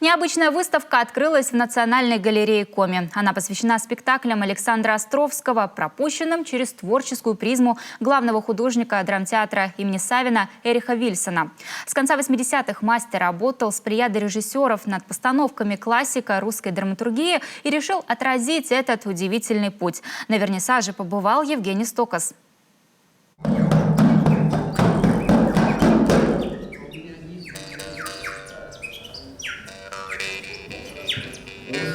Необычная выставка открылась в Национальной галерее Коми. Она посвящена спектаклям Александра Островского, пропущенным через творческую призму главного художника драмтеатра имени Савина Эриха Вильсона. С конца 80-х мастер работал с плеядой режиссеров над постановками классика русской драматургии и решил отразить этот удивительный путь. На вернисаже побывал Евгений Стокос.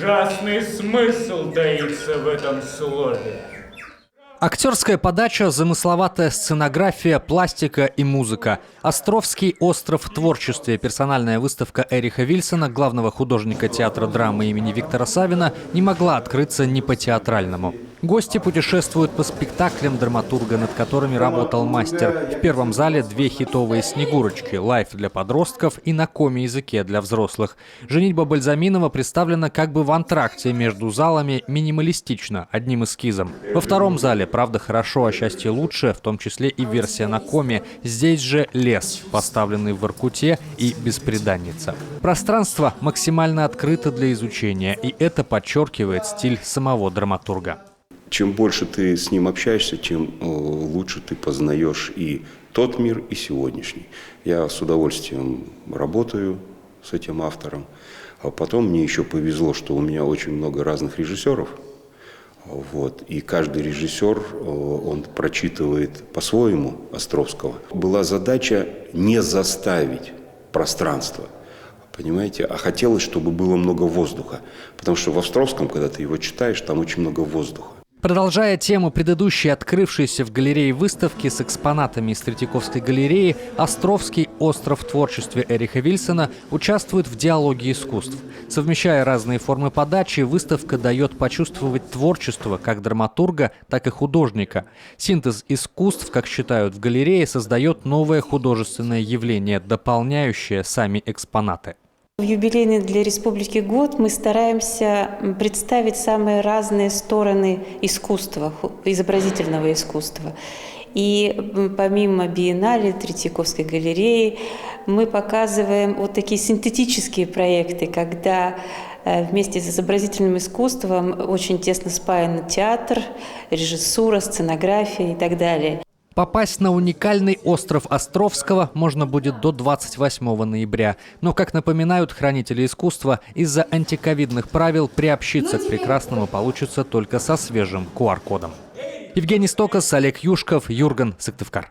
Ужасный смысл таится в этом слове. Актерская подача, замысловатая сценография, пластика и музыка. Островский остров в творчестве. Персональная выставка Эриха Вильсона, главного художника театра драмы имени Виктора Савина, не могла открыться не по-театральному. Гости путешествуют по спектаклям драматурга, над которыми работал мастер. В первом зале две хитовые «Снегурочки», лайф для подростков и на коми-языке для взрослых. «Женитьба Бальзаминова» представлена как бы в антракте между залами, минималистично, одним эскизом. Во втором зале «Правда хорошо, а счастье лучше», в том числе и версия на коме. Здесь же лес, поставленный в Воркуте, и бесприданница. Пространство максимально открыто для изучения, и это подчеркивает стиль самого драматурга. Чем больше ты с ним общаешься, тем лучше ты познаешь и тот мир, и сегодняшний. Я с удовольствием работаю с этим автором. А потом мне еще повезло, что у меня очень много разных режиссеров. И каждый режиссер, он прочитывает по-своему Островского. Была задача не заставить пространство, понимаете, а хотелось, чтобы было много воздуха. Потому что в Островском, когда ты его читаешь, там очень много воздуха. Продолжая тему предыдущей открывшейся в галерее выставки с экспонатами из Третьяковской галереи, Островский остров в творчестве Эриха Вильсона участвует в диалоге искусств. Совмещая разные формы подачи, выставка дает почувствовать творчество как драматурга, так и художника. Синтез искусств, как считают в галерее, создает новое художественное явление, дополняющее сами экспонаты. В юбилейный для республики год мы стараемся представить самые разные стороны искусства, изобразительного искусства. И помимо биеннале Третьяковской галереи мы показываем вот такие синтетические проекты, когда вместе с изобразительным искусством очень тесно спаян театр, режиссура, сценография и так далее. Попасть на уникальный остров Островского можно будет до 28 ноября. Но, как напоминают хранители искусства, из-за антиковидных правил приобщиться к прекрасному получится только со свежим QR-кодом. Евгений Стокос, Олег Юшков, Юрген Сыктывкар.